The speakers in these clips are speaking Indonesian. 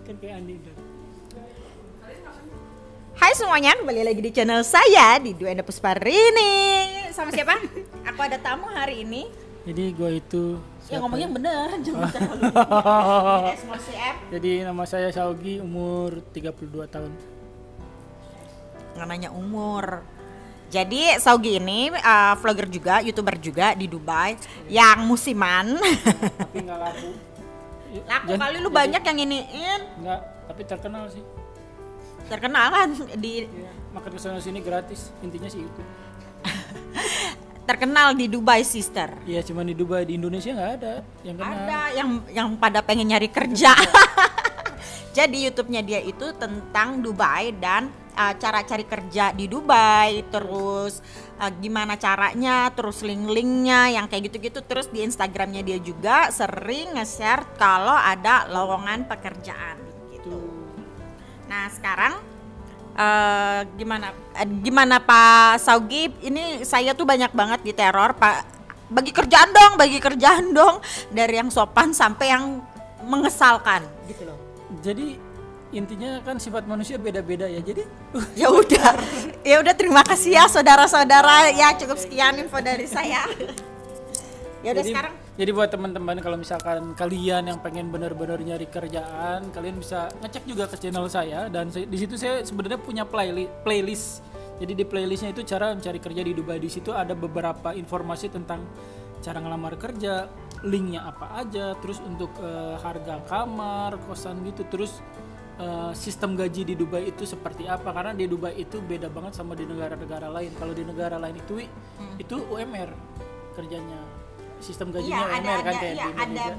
Kan kayak Andi udah. Hai semuanya, kembali lagi di channel saya di Dua Enda Pusparini. Sama siapa? Aku ada tamu hari ini. Jadi gue itu Ya ngomongnya yang bener, jangan terlalu SMOCM. Jadi nama saya Saugi, umur 32 tahun. Nggak nanya umur. Jadi Saugi ini vlogger juga, YouTuber juga di Dubai yang musiman. Tapi nggak laku. Laku kali lu banyak yang iniin. Nggak, tapi terkenal sih. Terkenal kan di Ya, makan kesana sini gratis, intinya sih itu. terkenal di Dubai, sister. Iya, cuma di Dubai, di Indonesia nggak ada yang kenal. Ada yang pada pengen nyari kerja. Jadi YouTube-nya dia itu tentang Dubai dan cara cari kerja di Dubai, terus gimana caranya, terus link-linknya yang kayak gitu-gitu. Terus di Instagramnya dia juga sering nge-share kalau ada lowongan pekerjaan gitu. Nah sekarang gimana Pak Saugi? Ini saya tuh banyak banget diteror Pak. Bagi kerjaan dong dari yang sopan sampai yang mengesalkan gitu loh. Jadi intinya kan sifat manusia beda-beda ya. Jadi Ya udah terima kasih ya saudara-saudara ya, cukup sekian info dari saya. Ya udah sekarang. Jadi buat teman-teman kalau misalkan kalian yang pengen benar-benar nyari kerjaan, kalian bisa ngecek juga ke channel saya dan di situ saya sebenarnya punya playlist. Jadi di playlistnya itu cara mencari kerja di Dubai. Di situ ada beberapa informasi tentang cara ngelamar kerja, linknya apa aja, terus untuk harga kamar, kosan gitu, terus sistem gaji di Dubai itu seperti apa, karena di Dubai itu beda banget sama di negara-negara lain. Kalau di negara lain itu UMR kerjanya, sistem gajinya UMR kan kayak di Indonesia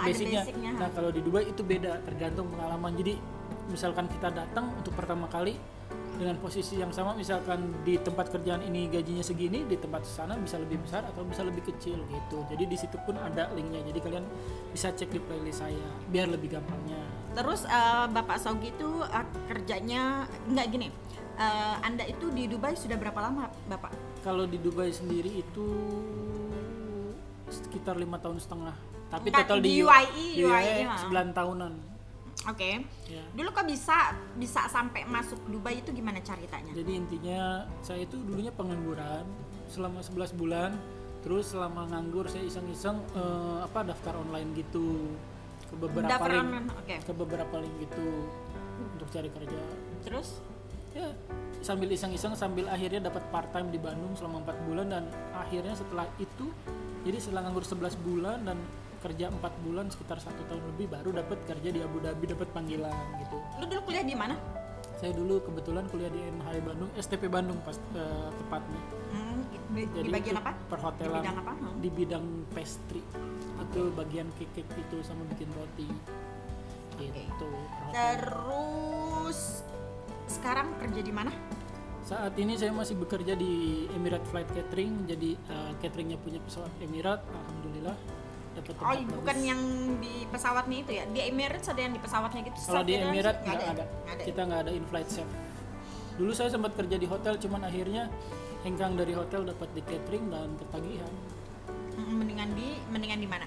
basicnya. Nah kalau di Dubai itu beda, tergantung pengalaman. Jadi misalkan kita datang untuk pertama kali dengan posisi yang sama, misalkan di tempat kerjaan ini gajinya segini, di tempat sana bisa lebih besar atau bisa lebih kecil gitu. Jadi di situ pun ada linknya, jadi kalian bisa cek di playlist saya biar lebih gampangnya. Terus Bapak Saugi itu kerjanya enggak gini. Anda itu di Dubai sudah berapa lama Bapak? Kalau di Dubai sendiri itu sekitar 5,5 tahun. Tapi Enggak, total di di UAE 9 tahunan. Oke. Ya. Dulu kok bisa sampai masuk Dubai itu gimana ceritanya? Jadi intinya saya itu dulunya pengangguran selama 11 bulan. Terus selama nganggur saya iseng-iseng daftar online gitu ke beberapa link gitu untuk cari kerja. Terus Ya sambil iseng-iseng, sambil akhirnya dapat part time di Bandung selama 4 bulan, dan akhirnya setelah itu, jadi setelah nganggur 11 bulan dan kerja 4 bulan, sekitar 1 tahun lebih, baru dapat kerja di Abu Dhabi, dapat panggilan gitu. lu dulu kuliah di mana? Saya dulu kebetulan kuliah di NHI Bandung, STP Bandung tepatnya. Di bagian apa? Perhotelan. Di bidang apa? Di bidang pastry. Itu bagian cake itu sama bikin roti. Gitu. Terus sekarang kerja di mana? Saat ini saya masih bekerja di Emirates Flight Catering. Jadi cateringnya punya pesawat Emirates, alhamdulillah dapat tempat bagus. Bukan yang di pesawatnya itu ya? Di Emirates ada yang di pesawatnya gitu? Kalau di Emirates nggak nggak ada. Kita nggak ada in-flight chef. Dulu saya sempat kerja di hotel, cuman akhirnya hengkang dari hotel dapat di catering dan ketagihan. Mendingan di mana?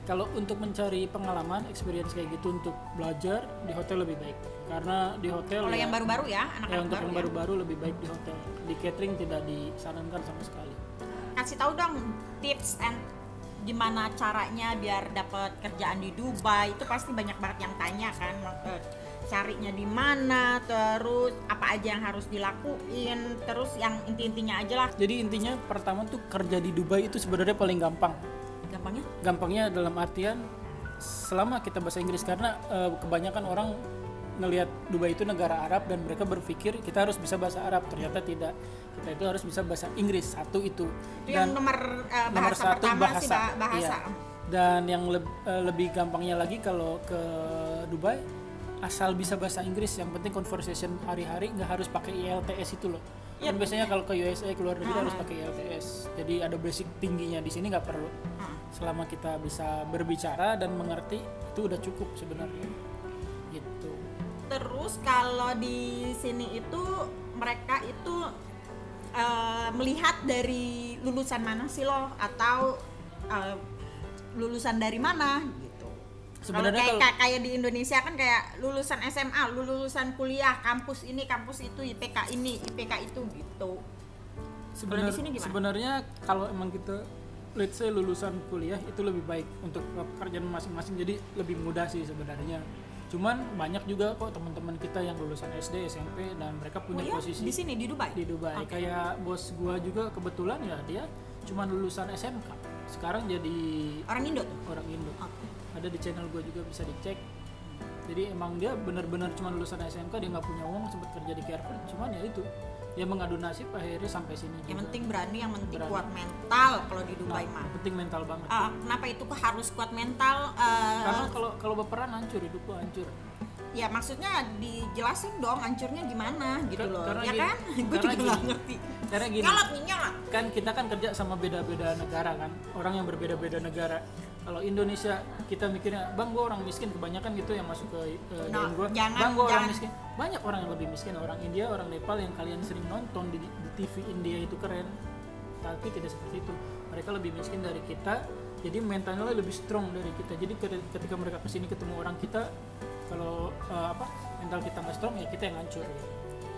Kalau untuk mencari pengalaman, experience kayak gitu untuk belajar di hotel lebih baik. Karena di hotel kalau yang baru-baru ya, anak-anak untuk baru yang baru-baru lebih baik di hotel. Di catering tidak disarankan sama sekali. Kasih tahu dong tips and gimana caranya biar dapat kerjaan di Dubai. Itu pasti banyak banget yang tanya kan, carinya di mana, terus apa aja yang harus dilakuin, terus yang inti-intinya aja lah. Jadi intinya pertama tuh kerja di Dubai itu sebenarnya paling gampang. Gampangnya dalam artian selama kita bahasa Inggris, karena kebanyakan orang ngelihat Dubai itu negara Arab dan mereka berpikir kita harus bisa bahasa Arab. Ternyata tidak, kita itu harus bisa bahasa Inggris, satu itu. Dan nomor bahasa satu pertama bahasa. Iya. Dan yang lebih gampangnya lagi kalau ke Dubai, asal bisa bahasa Inggris, yang penting conversation hari-hari, nggak harus pakai IELTS itu loh. Kan biasanya kalau ke USA, keluar negeri harus pakai IELTS. Jadi ada basic tingginya, di sini nggak perlu. Selama kita bisa berbicara dan mengerti, itu udah cukup sebenarnya. Gitu. Terus kalau di sini itu mereka itu melihat dari lulusan mana sih lo, atau lulusan dari mana gitu. Kalau kayak di Indonesia kan kayak lulusan SMA, lulusan kuliah, kampus ini, kampus itu, IPK ini, IPK itu gitu. Sebenarnya kalau emang kita let's say lulusan kuliah itu lebih baik untuk pekerjaan masing-masing, jadi lebih mudah sih sebenarnya. Cuman banyak juga kok teman-teman kita yang lulusan SD, SMP dan mereka punya posisi di sini di Dubai. Okay. Kayak bos gua juga kebetulan ya dia cuma lulusan SMK. Sekarang jadi orang Indo tuh. Orang Indo. Okay. Ada di channel gua juga bisa dicek. Jadi emang dia benar-benar cuma lulusan SMK, dia nggak punya uang, sempat kerja di Carrefour. Cuman ya itu, dia mengadu nasib akhirnya sampai sini. Yang penting berani, yang penting kuat mental kalau di Dubai mah. Penting mental banget. Kenapa itu harus kuat mental? Karena kalau baperan hancur, hidup gua hancur. Ya maksudnya dijelasin dong hancurnya gimana gitu loh. Karena ya gini, kan? Gue juga nggak ngerti. Karena gini. Nyolot. Kan kita kan kerja sama beda-beda negara kan. Orang yang berbeda-beda negara. Kalau Indonesia kita mikirnya, bang gue orang miskin, kebanyakan gitu yang masuk ke DM gue, bang gue orang miskin. Banyak orang yang lebih miskin, orang India, orang Nepal yang kalian sering nonton di TV India itu keren, tapi tidak seperti itu. Mereka lebih miskin dari kita, jadi mentalnya lebih strong dari kita. Jadi ketika mereka kesini ketemu orang kita, kalau mental kita nggak strong ya kita yang hancur.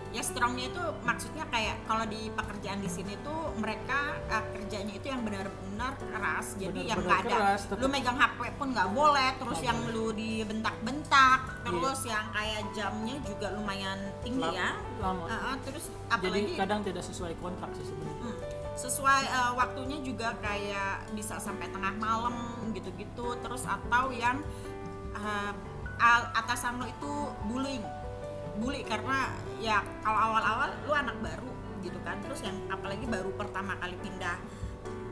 Ya strongnya itu maksudnya kayak kalau di pekerjaan di sini tuh mereka kerjanya itu yang benar-benar keras, jadi yang nggak ada lu megang HP pun nggak boleh, terus yang lu dibentak-bentak, terus yang kayak jamnya juga lumayan tinggi lama. Terus apalagi jadi kadang tidak sesuai kontrak sih sebenarnya. Sesuai waktunya juga kayak bisa sampai tengah malam gitu-gitu, terus atau yang atasan lo itu bully karena ya kalau awal-awal lu anak baru gitu kan, terus yang apalagi baru pertama kali pindah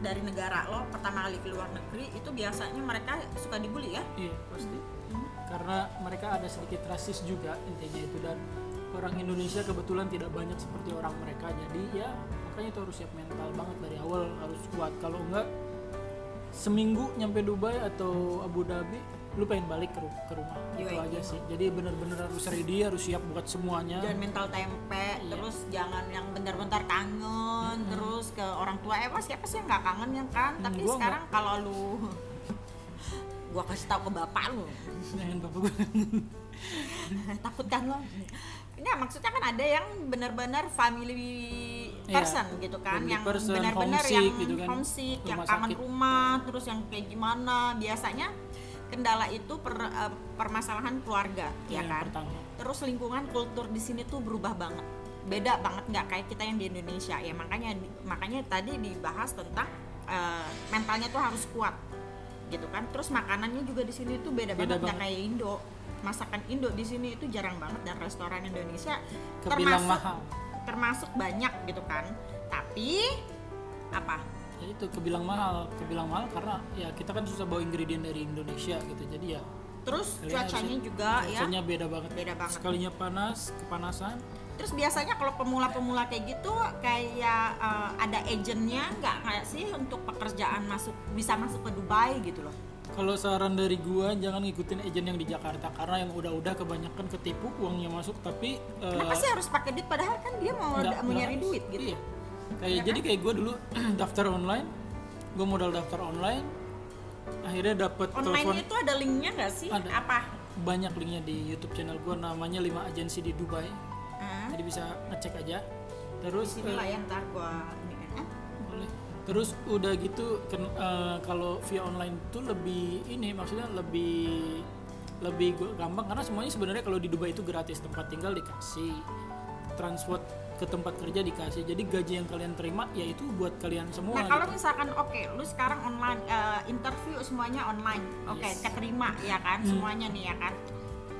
dari negara lo, pertama kali keluar negeri, itu biasanya mereka suka dibully ya? Iya pasti. Karena mereka ada sedikit rasis juga intinya itu, dan orang Indonesia kebetulan tidak banyak seperti orang mereka, jadi ya makanya itu harus siap mental banget dari awal, harus kuat. Kalau enggak seminggu nyampe Dubai atau Abu Dhabi lu pengen balik ke rumah. Itu aja sih. Jadi benar-benar harus ready, harus siap buat semuanya. Jangan mental tempe, terus jangan yang bentar-bentar kangen, terus ke orang tua. Siapa sih yang nggak kangen ya kan? Tapi sekarang kalau lu gua kasih tahu ke bapak lu. Jangan bapak gua. Takut kan lo? Ini maksudnya kan ada yang benar-benar family person gitu kan, yang benar-benar yang gitu kan, homesick, yang kangen rumah, terus yang kayak gimana. Biasanya kendala itu permasalahan keluarga ya kan. Pertama. Terus lingkungan, kultur di sini tuh berubah banget, beda banget, nggak kayak kita yang di Indonesia ya. Makanya tadi dibahas tentang mentalnya tuh harus kuat gitu kan. Terus makanannya juga di sini tuh beda banget, nggak kayak Indo. Masakan Indo di sini itu jarang banget, dan restoran Indonesia termasuk banyak gitu kan. Tapi apa? Ya itu kebilang mahal karena ya kita kan susah bawa ingredient dari Indonesia gitu, jadi ya terus cuacanya juga cuacanya beda banget sekalinya kepanasan. Terus biasanya kalau pemula-pemula kayak gitu kayak ada agentnya nggak sih untuk pekerjaan bisa masuk ke Dubai gitu loh? Kalau saran dari gua jangan ngikutin agent yang di Jakarta, karena yang udah kebanyakan ketipu, uangnya masuk tapi kenapa sih harus pakai duit, padahal kan dia mau nyari duit gitu. Iya. Jadi kayak gue dulu daftar online, gue modal daftar online, akhirnya dapet online telepon. Itu ada linknya nggak sih? Ada. Apa? Banyak linknya di YouTube channel gue, namanya 5 agensi di Dubai. Jadi bisa ngecek aja. Terus sini lah ya, ntar gue boleh. Terus udah gitu kalau via online itu maksudnya lebih gampang, karena semuanya sebenarnya kalau di Dubai itu gratis, tempat tinggal dikasih, transport ke tempat kerja dikasih, jadi gaji yang kalian terima ya itu buat kalian semua. Nah kalau misalkan lu sekarang online, interview semuanya online, keterima ya kan, semuanya nih ya kan,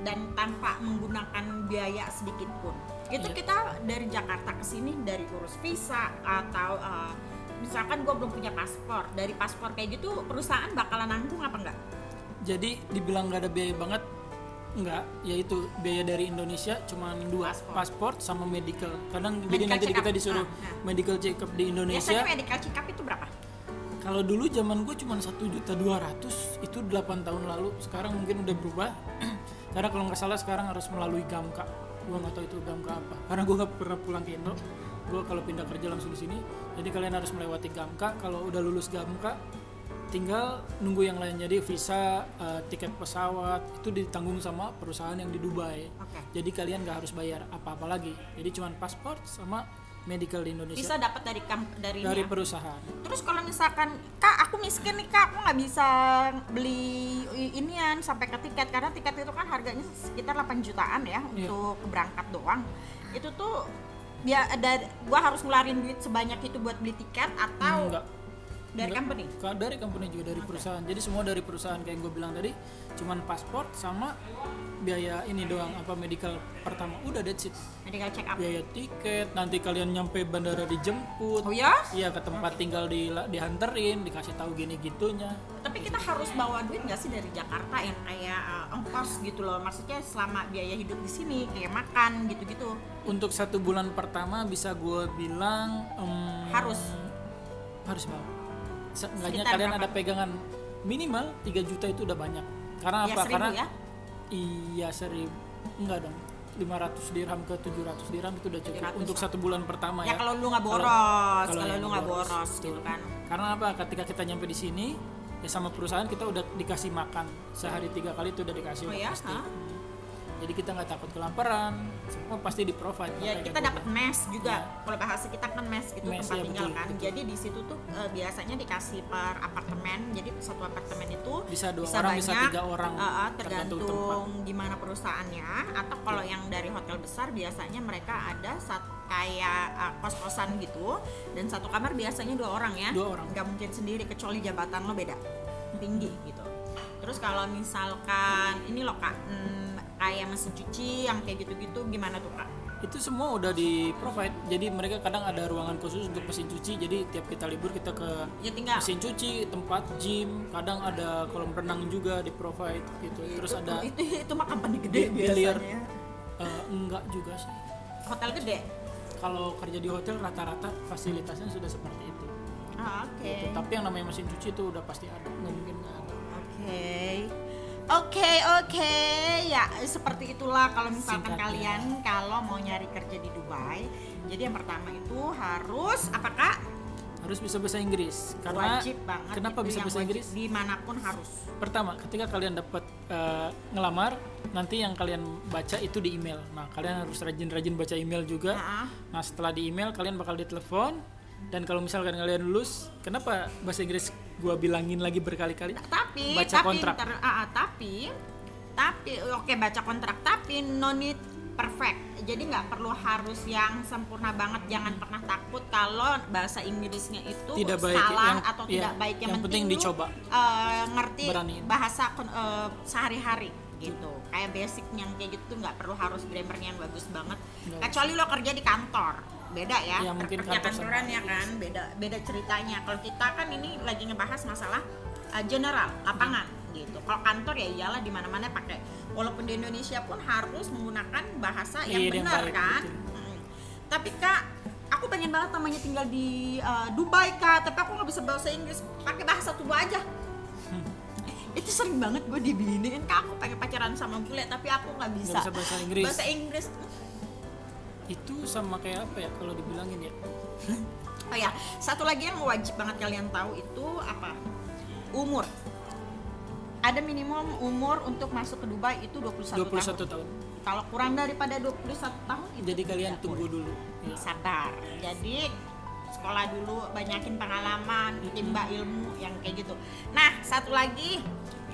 dan tanpa menggunakan biaya sedikit pun. Itu kita dari Jakarta ke sini, dari urus visa atau misalkan gue belum punya paspor, dari paspor kayak gitu perusahaan bakalan nanggung apa enggak? Jadi dibilang nggak ada biaya banget, enggak, yaitu biaya dari Indonesia cuma 2, paspor sama medical. Kadang jadi nanti kita disuruh medical check up di Indonesia. Biasanya medical check up itu berapa? Kalau dulu zaman gue cuma 1.200.000, itu 8 tahun lalu. Sekarang mungkin udah berubah. Karena kalau nggak salah sekarang harus melalui Gamka. Gue nggak tahu itu Gamka apa. Karena gue nggak pernah pulang ke Indo. Gue kalau pindah kerja langsung di sini. Jadi kalian harus melewati Gamka. Kalau udah lulus Gamka, tinggal nunggu yang lain. Jadi visa, tiket pesawat itu ditanggung sama perusahaan yang di Dubai. Oke. Jadi kalian nggak harus bayar apa-apa lagi. Jadi cuma paspor sama medical di Indonesia Bisa dapat dari dari ini dari ya? perusahaan. Terus kalau misalkan Kak, aku miskin nih Kak, aku nggak bisa beli inian sampai ke tiket, karena tiket itu kan harganya sekitar 8 jutaan ya untuk berangkat doang. Itu tuh gua harus ngeluarin duit sebanyak itu buat beli tiket atau Enggak. dari company? Dari company juga, dari perusahaan. Jadi semua dari perusahaan kayak yang gue bilang tadi, cuman paspor sama biaya ini doang, apa medical pertama, udah that's it. Medical check up. Biaya tiket, nanti kalian nyampe bandara dijemput. Oh ya? Iya, ke tempat tinggal dihanterin, dikasih tahu gini gitunya. Tapi kita harus bawa duit nggak sih dari Jakarta yang kayak ongkos gitu loh? Maksudnya selama biaya hidup di sini kayak makan gitu-gitu. Untuk 1 bulan pertama bisa gue bilang Harus bawa. Seenggaknya Sekitar kalian berapa? ada pegangan minimal 3 juta itu udah banyak. Karena ya apa? 1.000 Karena ya? iya 1.000, enggak dong, 500 dirham ke 700 dirham itu udah cukup 700 untuk 1 bulan pertama Ya ya. kalau lu nggak boros, kalau yang lu nggak boros betul. gitu kan. Karena apa? Ketika kita nyampe di sini ya sama perusahaan kita udah dikasih makan sehari 3 kali itu udah dikasih Oh udah ya? pasti. Hah? Jadi kita nggak takut kelaparan, semua pasti di provide. Ya kita dapat mes juga. Kalau bahasa kita kan mes itu Mes, tempat ya, tinggal betul, kan. betul. Jadi di situ tuh biasanya dikasih per apartemen. Jadi satu apartemen itu Bisa 2 orang, bisa 3 orang. tergantung tempat. gimana perusahaannya. Atau kalau yang dari hotel besar biasanya mereka ada kayak kos-kosan gitu. Dan satu kamar biasanya 2 orang ya. 2 orang. Nggak mungkin sendiri kecuali jabatan lo beda tinggi gitu. Terus kalau misalkan ini loh Kak, kayak mesin cuci yang kayak gitu-gitu gimana tuh Kak? Itu semua udah di provide. Jadi mereka kadang ada ruangan khusus untuk mesin cuci. Jadi tiap kita libur kita ke Ya tinggal mesin cuci, tempat gym, kadang ada kolam renang juga di provide gitu. Terus ada itu mah company gede biliar. biasanya. Enggak juga sih. Hotel gede. Kalau kerja di hotel rata-rata fasilitasnya sudah seperti itu. Oke. Gitu. Tapi yang namanya mesin cuci itu udah pasti ada, nggak mungkin nggak ada. Oke. Ya seperti itulah kalau misalkan Singkatnya. kalian kalau mau nyari kerja di Dubai. Jadi yang pertama itu harus apa Kak? Harus bisa bahasa Inggris. Karena Wajib banget. kenapa itu bisa yang bahasa wajib, Inggris? dimanapun harus. Pertama, ketika kalian dapat ngelamar, nanti yang kalian baca itu di email. Nah, kalian harus rajin-rajin baca email juga. Nah, setelah di email kalian bakal ditelepon. Dan kalau misalkan kalian lulus, kenapa bahasa Inggris gua bilangin lagi berkali-kali? Baca kontrak. Tapi oke baca kontrak, tapi no need perfect. Jadi nggak perlu harus yang sempurna banget. Jangan pernah takut kalau bahasa Inggrisnya itu Tidak baik, salah atau ya, tidak baik. Yang penting lu, dicoba. Ngerti Beraniin. bahasa sehari-hari gitu. Kayak basic yang kayak gitu nggak perlu harus grammarnya yang bagus banget. Nggak Kecuali lo kerja di kantor. Beda ya, Ya, mungkin kerja kantor sama kantoran ya kan, beda ceritanya. Kalau kita kan ini lagi ngebahas masalah general, lapangan gitu. Kalau kantor ya iyalah di mana-mana pakai. Walaupun di Indonesia pun harus menggunakan bahasa yang Iya, yang benar baik, kan. betul. Tapi Kak, aku pengen banget namanya tinggal di Dubai Kak, tapi aku nggak bisa bahasa Inggris. Pakai bahasa tua aja. Itu sering banget gue dibiniin Kak, aku pengen pacaran sama bule tapi aku nggak bisa. Nggak bisa bahasa Inggris. Bahasa Inggris. Itu sama kayak apa ya kalau dibilangin ya? Oh ya, satu lagi yang wajib banget kalian tahu itu apa? Umur. Ada minimum umur untuk masuk ke Dubai itu 21 tahun. tahun. Kalau kurang daripada 21 tahun itu Jadi kalian tidak tunggu boleh. dulu. Ya. Sabar. Jadi sekolah dulu, banyakin pengalaman, timba ilmu yang kayak gitu. Nah, satu lagi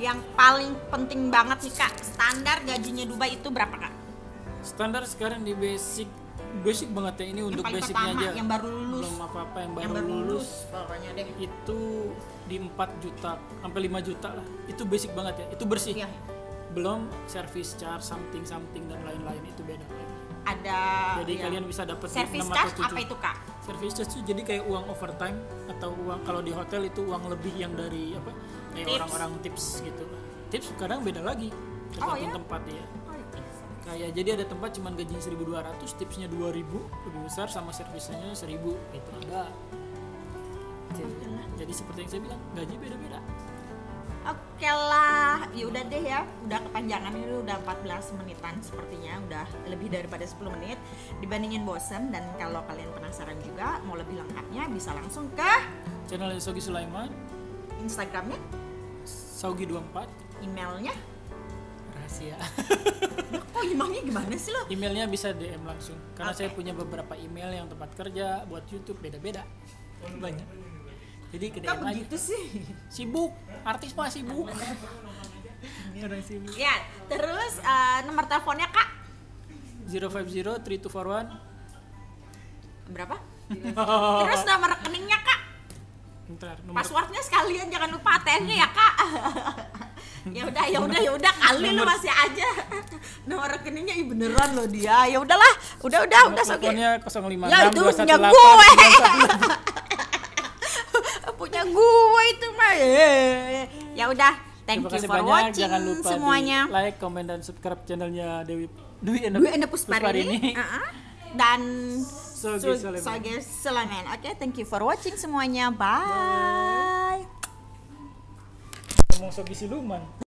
yang paling penting banget nih Kak, standar gajinya Dubai itu berapa Kak? Standar sekarang di basic banget ya, ini untuk paling basicnya pertama, aja. yang baru lulus. Belum apa-apa yang Yang baru lulus. pokoknya deh. Itu di 4 juta sampai 5 juta lah. Itu basic banget ya. Itu bersih. Iya. Belum service charge something dan lain-lain, itu beda lagi. Ada Jadi ya. kalian bisa dapat di Service 6 charge atau 7. apa itu Kak? Service charge itu jadi kayak uang overtime atau uang kalau di hotel itu uang lebih yang dari apa? Kayak Tips. orang-orang tips gitu. Tips kadang beda lagi tergantung ya? tempat ya. Kayak jadi ada tempat cuman gajinya 1.200, tipsnya 2.000 lebih besar sama servisnya 1.000 gitu ada. Jadi seperti yang saya bilang gaji beda-beda. Oke lah, ya udah deh ya, udah kepanjangan ini udah 14 menitan sepertinya, udah lebih daripada 10 menit dibandingin bosen. Dan kalau kalian penasaran juga mau lebih lengkapnya bisa langsung ke Channel Sogi Sulaiman Instagramnya, Saugi24, emailnya. rahasia. Oh, emailnya gimana sih lo? Emailnya bisa DM langsung. Karena Oke. saya punya beberapa email yang tempat kerja, buat YouTube beda-beda. Banyak. Jadi ke Kok DM aja. begitu sih? Sibuk, artis mah sibuk. Orang sibuk. Ya, terus nomor teleponnya Kak 050-3241. berapa? Terus nomor rekeningnya Kak, Bentar, nomor passwordnya sekalian jangan lupa ATM-nya ya Kak. ya udah kali lu masih aja. Nomor rekeningnya beneran loh dia. Ya udahlah, udah Sogi. teleponnya 056 Ya itu punya 218 gue. 918. Punya gue itu mah. Ya udah, thank Terima you kasih for banyak. watching Jangan lupa semuanya. di like, komen, dan subscribe channelnya Dwi Enda Pusparini. Dan Sogi Soleman. Sogi Soleman. Oke, thank you for watching semuanya. Bye. Ngomong Sogi Siluman.